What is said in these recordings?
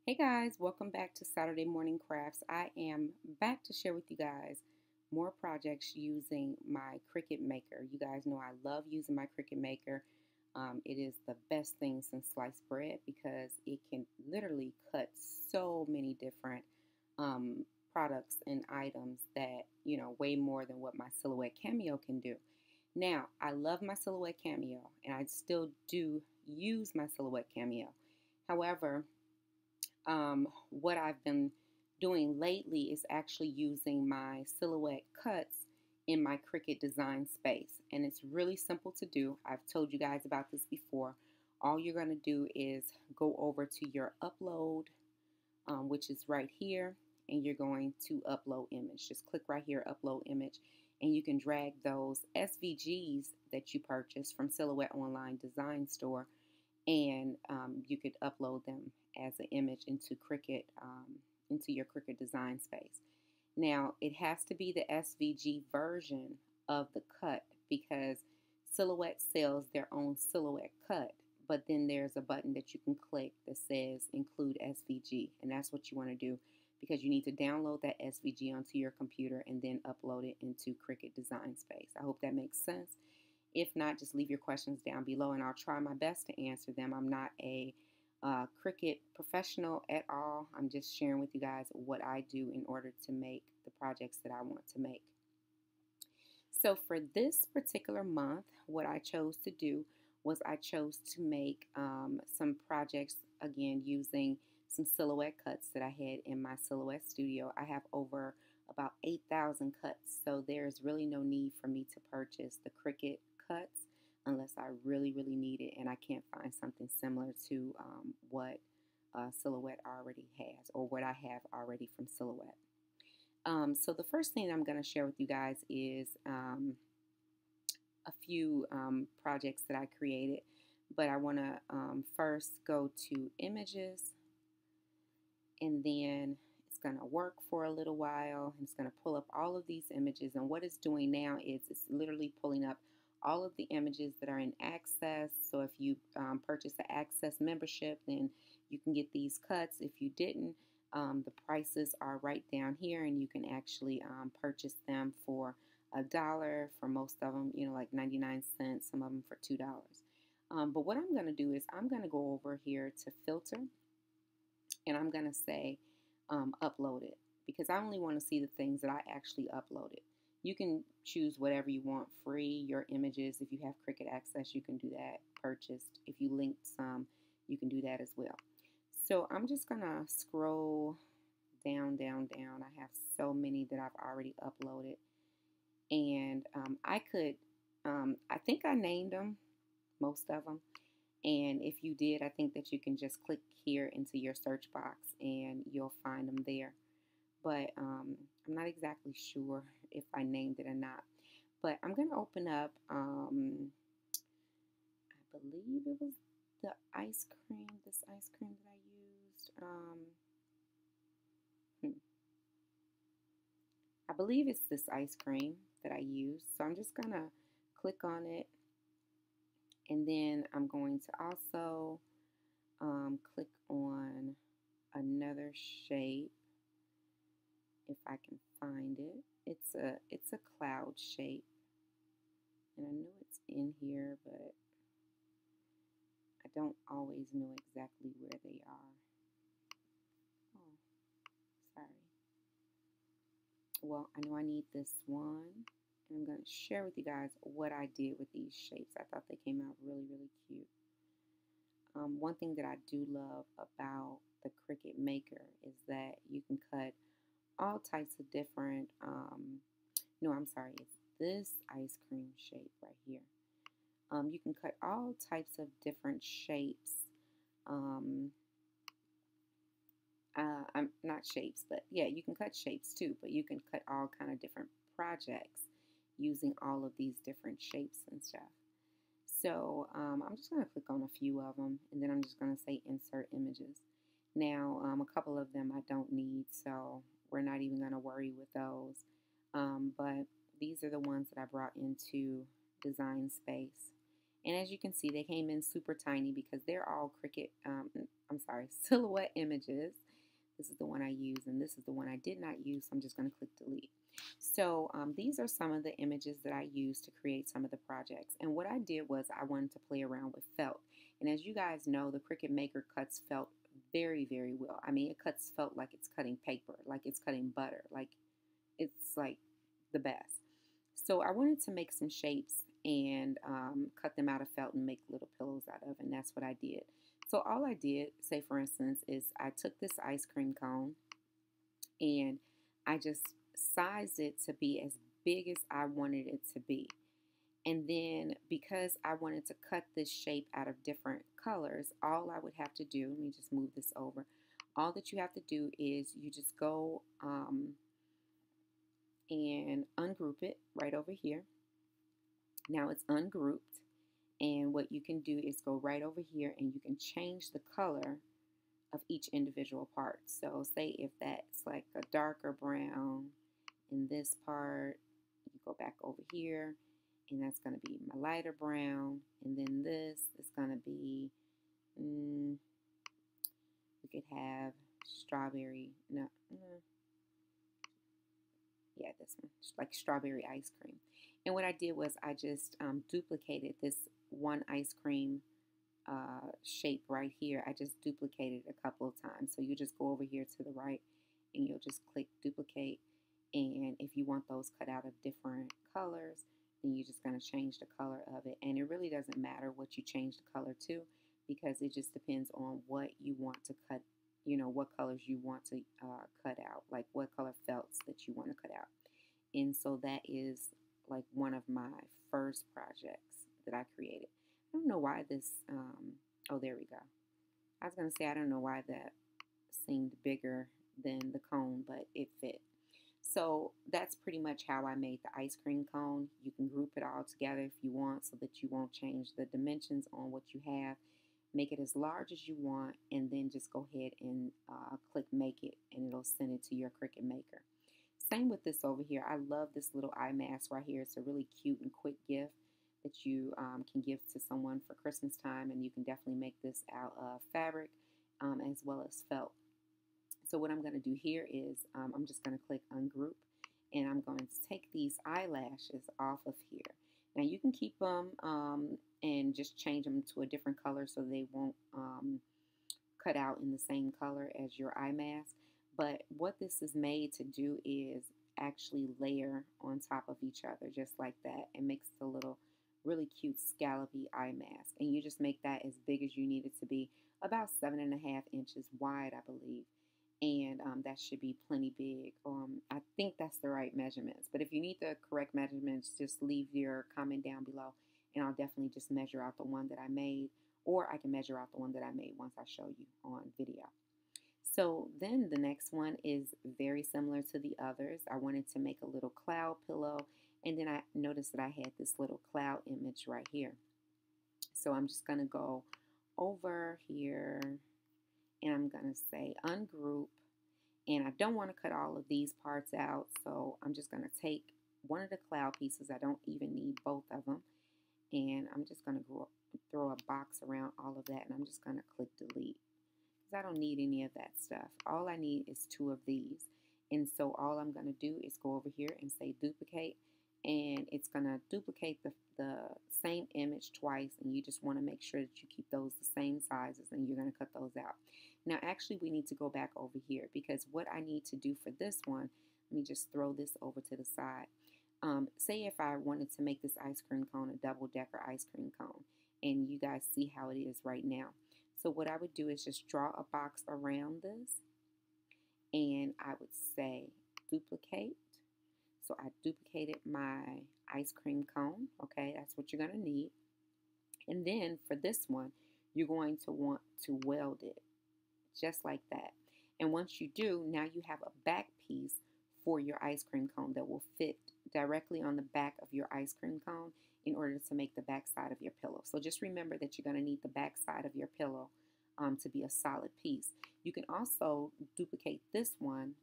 Hey guys, welcome back to Saturday Morning Crafts. I am back to share with you guys more projects using my Cricut Maker. You guys know I love using my Cricut Maker. It is the best thing since sliced bread because it can literally cut so many different um, products and items that, way more than what my Silhouette Cameo can do. Now, I love my Silhouette Cameo and I still do use my Silhouette Cameo. However, what I've been doing lately is actually using my silhouette cuts in my Cricut design space. And it's really simple to do. I've told you guys about this before. All you're going to do is go over to your upload, which is right here, and you're going to upload image. Just click right here, upload image, and you can drag those SVGs that you purchased from Silhouette Online Design Store, and you could upload them as an image into Cricut, into your Cricut design space. Now, it has to be the SVG version of the cut because Silhouette sells their own Silhouette cut, but then there's a button that you can click that says include SVG, and that's what you want to do because you need to download that SVG onto your computer and then upload it into Cricut design space. I hope that makes sense. If not, just leave your questions down below and I'll try my best to answer them. I'm not a Cricut professional at all. I'm just sharing with you guys what I do in order to make the projects that I want to make. So for this particular month, what I chose to do was I chose to make some projects, again, using some silhouette cuts that I had in my Silhouette studio. I have over about 8,000 cuts, so there's really no need for me to purchase the Cricut cuts unless I really, really need it and I can't find something similar to what Silhouette already has or what I have already from Silhouette. So the first thing I'm going to share with you guys is a few projects that I created, but I want to first go to images, and then it's going to work for a little while, and it's going to pull up all of these images. And what it's doing now is it's literally pulling up all of the images that are in Access. So if you purchase an Access membership, then you can get these cuts. If you didn't, the prices are right down here, and you can actually purchase them for $1 for most of them, like 99 cents, some of them for $2. But what I'm going to do is I'm going to go over here to filter, and I'm going to say upload it because I only want to see the things that I actually uploaded. You can choose whatever you want, free, your images. If you have Cricut Access, you can do that, purchased. If you linked some, you can do that as well. So I'm just going to scroll down, down, down. I have so many that I've already uploaded. And I think I named them, most of them. And if you did, I think that you can just click here into your search box and you'll find them there. But I'm not exactly sure if I named it or not. But I'm going to open up, I believe it was the ice cream, this ice cream that I used. I believe it's this ice cream that I used. So I'm just going to click on it. And then I'm going to also click on another shape if I can find it. It's a cloud shape, and I know it's in here, but I don't always know exactly where they are. Oh, sorry. Well, I know I need this one, and I'm going to share with you guys what I did with these shapes. I thought they came out really, really cute. One thing that I do love about the Cricut Maker is that you can cut all types of different, no, I'm sorry, it's this ice cream shape right here. You can cut all types of different shapes. I'm not shapes, but yeah, you can cut shapes too, but you can cut all kind of different projects using all of these different shapes and stuff. So I'm just going to click on a few of them, and then I'm just going to say insert images. Now, a couple of them I don't need, so we're not even going to worry with those. But these are the ones that I brought into Design Space. And as you can see, they came in super tiny because they're all silhouette images. This is the one I use, and this is the one I did not use, so I'm just going to click delete. So these are some of the images that I used to create some of the projects. And what I did was I wanted to play around with felt. And as you guys know, the Cricut Maker cuts felt very, very well. I mean, it cuts felt like it's cutting paper, like it's cutting butter, like it's like the best. So I wanted to make some shapes and cut them out of felt and make little pillows out of, and that's what I did. So all I did, say for instance, is I took this ice cream cone and I just sized it to be as big as I wanted it to be. And then because I wanted to cut this shape out of different colors, all I would have to do, let me just move this over. All that you have to do is you just go and ungroup it right over here. Now it's ungrouped, and what you can do is go right over here and you can change the color of each individual part. So say if that's like a darker brown in this part, you go back over here and that's going to be my lighter brown, and then this is going to be we could have strawberry, yeah, this one, like strawberry ice cream. And what I did was I just duplicated this one ice cream shape right here. I just duplicated it a couple of times. So you just go over here to the right and you'll just click duplicate. And if you want those cut out of different colors, then you're just going to change the color of it. And it really doesn't matter what you change the color to, because it just depends on what you want to cut, what colors you want to cut out, like what color felts that you want to cut out. And so that is like one of my first projects that I created. I don't know why this, oh, there we go. I was going to say, I don't know why that seemed bigger than the cone, but it fit. So that's pretty much how I made the ice cream cone. You can group it all together if you want so that you won't change the dimensions on what you have. Make it as large as you want, and then just go ahead and click make it, and it'll send it to your Cricut Maker. Same with this over here. I love this little eye mask right here. It's a really cute and quick gift that you can give to someone for Christmas time, and you can definitely make this out of fabric as well as felt. So what I'm going to do here is I'm just going to click ungroup, and I'm going to take these eyelashes off of here. Now you can keep them and just change them to a different color so they won't cut out in the same color as your eye mask. But what this is made to do is actually layer on top of each other just like that. It makes the little really cute scallopy eye mask. And you just make that as big as you need it to be, about 7.5 inches wide, I believe. And that should be plenty big. I think that's the right measurements. But if you need the correct measurements, just leave your comment down below, and I'll definitely just measure out the one that I made, or I can measure out the one that I made once I show you on video. So then the next one is very similar to the others. I wanted to make a little cloud pillow, and then I noticed that I had this little cloud image right here. So I'm just going to go over here, and I'm going to say ungroup, and I don't want to cut all of these parts out, so I'm just going to take one of the cloud pieces. I don't even need both of them, and I'm just going to throw a box around all of that, and I'm just going to click delete because I don't need any of that stuff. All I need is 2 of these, and so all I'm going to do is go over here and say duplicate, and it's going to duplicate the same image twice, and you just want to make sure that you keep those the same sizes, and you're going to cut those out. Now actually we need to go back over here, because what I need to do for this one, let me just throw this over to the side. Say if I wanted to make this ice cream cone a double-decker ice cream cone, and you guys see how it is right now. So what I would do is just draw a box around this, and I would say duplicate. So I duplicated my ice cream cone. Okay, that's what you're going to need. And then for this one, you're going to want to weld it just like that. And once you do, now you have a back piece for your ice cream cone that will fit directly on the back of your ice cream cone in order to make the back side of your pillow. So just remember that you're going to need the back side of your pillow to be a solid piece. You can also duplicate this one,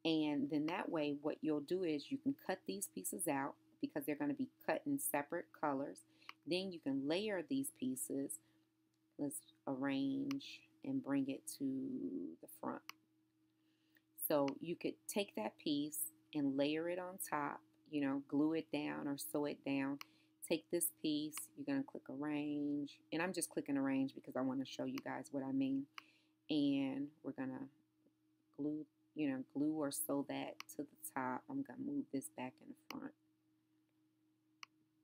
and then that way what you'll do is you can cut these pieces out because they're going to be cut in separate colors. Then you can layer these pieces. Let's arrange and bring it to the front. So you could take that piece and layer it on top, glue it down or sew it down. Take this piece, you're going to click arrange, and I'm just clicking arrange because I want to show you guys what I mean. And we're going to glue, glue or sew that to the top. I'm going to move this back in the front.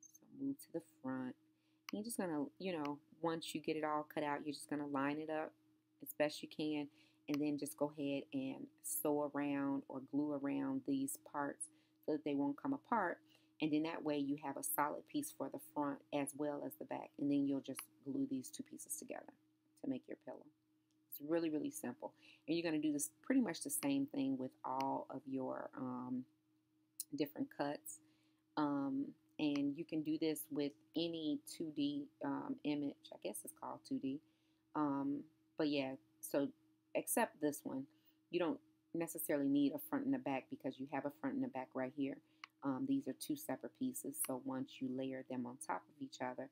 So move to the front. And you're just going to, once you get it all cut out, you're just going to line it up as best you can. And then just go ahead and sew around or glue around these parts so that they won't come apart. And then that way you have a solid piece for the front as well as the back. And then you'll just glue these two pieces together to make your pillow. It's really, really simple. And you're going to do this pretty much the same thing with all of your different cuts. And you can do this with any 2D image. I guess it's called 2D. But yeah, so except this one, you don't necessarily need a front and a back because you have a front and a back right here. These are two separate pieces, so once you layer them on top of each other,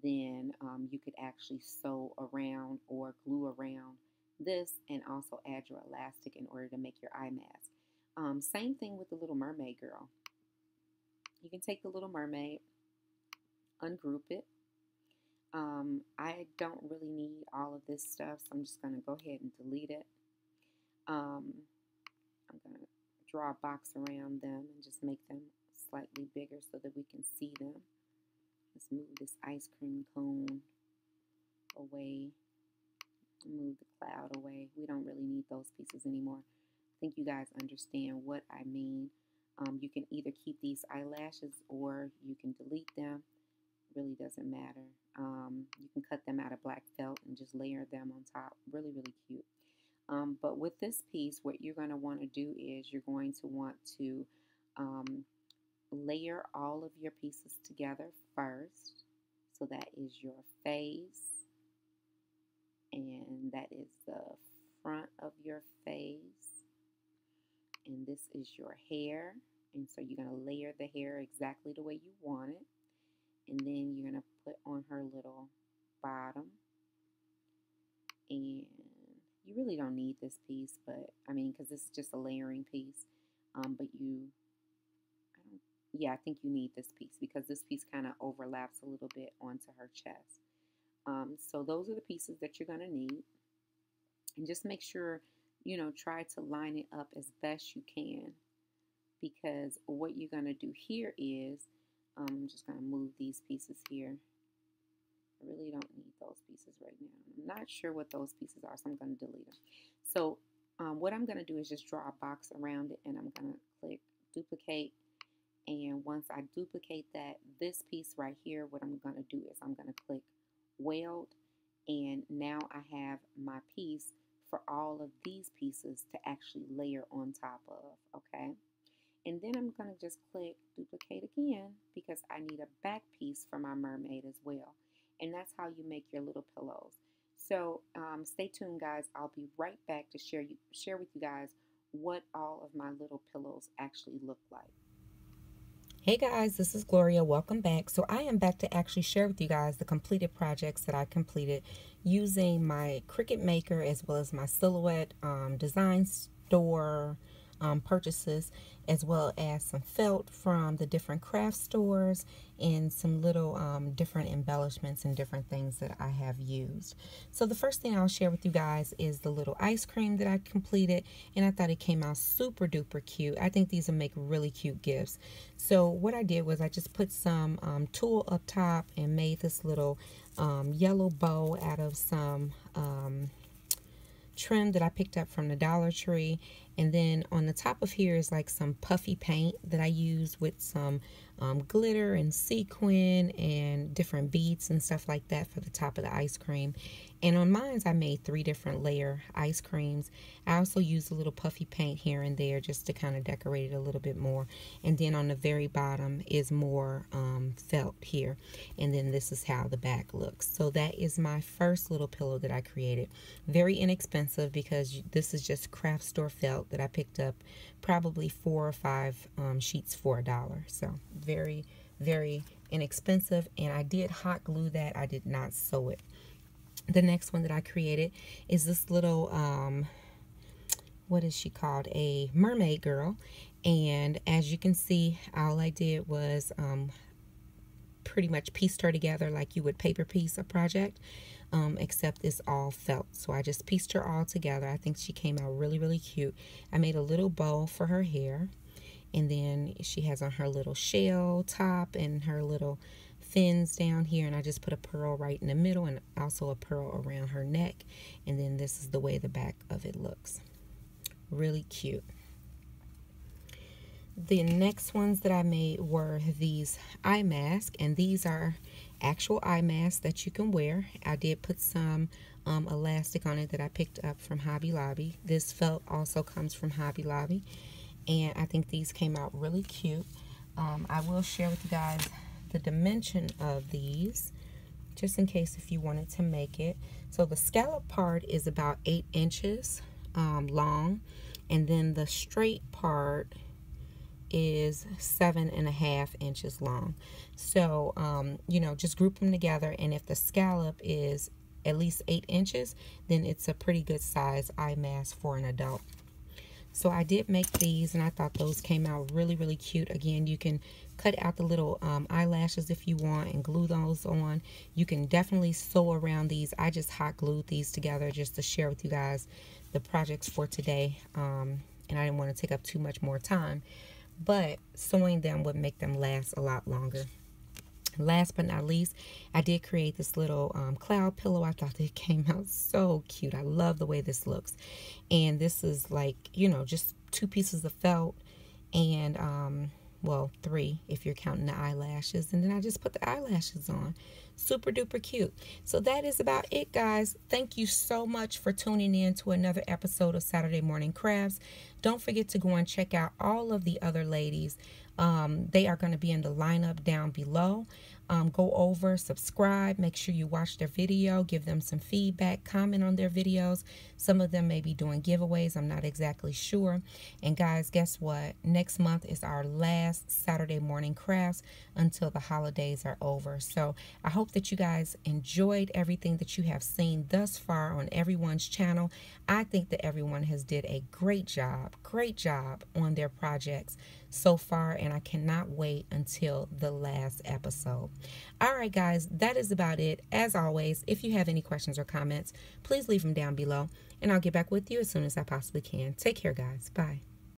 then you could actually sew around or glue around this and also add your elastic in order to make your eye mask. Same thing with the Little Mermaid girl. You can take the Little Mermaid, ungroup it. I don't really need all of this stuff, so I'm just going to go ahead and delete it. I'm going to draw a box around them and just make them slightly bigger so that we can see them. Let's move this ice cream cone away. Move the cloud away. We don't really need those pieces anymore. I think you guys understand what I mean. You can either keep these eyelashes or you can delete them. It really doesn't matter. You can cut them out of black felt and just layer them on top. Really, really cute. But with this piece, what you're going to want to do is you're going to want to layer all of your pieces together first. So that is your face, and that is the front of your face, and this is your hair. And so you're going to layer the hair exactly the way you want it. And then you're going to put on her little bottom. And you really don't need this piece, but I mean, because this is just a layering piece. I think you need this piece because this piece kind of overlaps a little bit onto her chest. So those are the pieces that you're going to need. And just make sure, try to line it up as best you can, because what you're going to do here is, I'm just going to move these pieces here. I really don't need those pieces right now. I'm not sure what those pieces are, so I'm going to delete them. So what I'm going to do is just draw a box around it, and I'm going to click duplicate. And once I duplicate that, this piece right here, what I'm going to do is I'm going to click weld. And now I have my piece for all of these pieces to actually layer on top of, okay? And then I'm going to just click duplicate again because I need a back piece for my mermaid as well. And that's how you make your little pillows. So stay tuned, guys. I'll be right back to share with you guys what all of my little pillows actually look like. Hey guys, this is Gloria. Welcome back. So I am back to actually share with you guys the completed projects that I completed using my Cricut Maker as well as my Silhouette design store purchases, as well as some felt from the different craft stores and some little different embellishments and different things that I have used. So the first thing I'll share with you guys is the little ice cream that I completed, and I thought it came out super duper cute. I think these will make really cute gifts. So what I did was I just put some tulle up top and made this little yellow bow out of some trim that I picked up from the Dollar Tree. And then on the top of here is like some puffy paint that I use with some glitter and sequin and different beads and stuff like that for the top of the ice cream. And on mine, I made 3 different layer ice creams. I also used a little puffy paint here and there just to kind of decorate it a little bit more. And then on the very bottom is more felt here. And then this is how the back looks. So that is my first little pillow that I created. Very inexpensive because this is just craft store felt that I picked up, probably 4 or 5 sheets for $1. So very, very inexpensive, and I did hot glue that. I did not sew it. The next one that I created is this little, what is she called? A mermaid girl. And as you can see, all I did was pretty much pieced her together like you would paper piece a project, except it's all felt. So I just pieced her all together. I think she came out really, really cute. I made a little bow for her hair, and then she has on her little shell top and her little fins down here, and I just put a pearl right in the middle and also a pearl around her neck. And then this is the way the back of it looks. Really cute. The next ones that I made were these eye masks, and these are actual eye masks that you can wear. I did put some elastic on it that I picked up from Hobby Lobby. This felt also comes from Hobby Lobby, and I think these came out really cute. I will share with you guys the dimension of these, just in case if you wanted to make it. So the scallop part is about 8 inches long, and then the straight part is 7.5 inches long. So you know, just group them together, and if the scallop is at least 8 inches, then it's a pretty good size eye mask for an adult. So I did make these, and I thought those came out really, really cute. Again, you can cut out the little eyelashes if you want and glue those on. You can definitely sew around these. I just hot glued these together just to share with you guys the projects for today, and I didn't want to take up too much more time, but sewing them would make them last a lot longer. Last but not least, I did create this little cloud pillow. I thought it came out so cute. I love the way this looks. And this is like, you know, just 2 pieces of felt and, well, 3 if you're counting the eyelashes. And then I just put the eyelashes on. Super duper cute. So that is about it, guys. Thank you so much for tuning in to another episode of Saturday Morning Crafts. Don't forget to go and check out all of the other ladies. They are going to be in the lineup down below. Go over, subscribe, make sure you watch their video, give them some feedback, comment on their videos. Some of them may be doing giveaways. I'm not exactly sure. And guys, guess what? Next month is our last Saturday Morning Crafts until the holidays are over. So I hope that you guys enjoyed everything that you have seen thus far on everyone's channel. I think that everyone has did a great job on their projects so far, and I cannot wait until the last episode. All right, guys, that is about it. As always, if you have any questions or comments, please leave them down below, and I'll get back with you as soon as I possibly can. Take care, guys. Bye.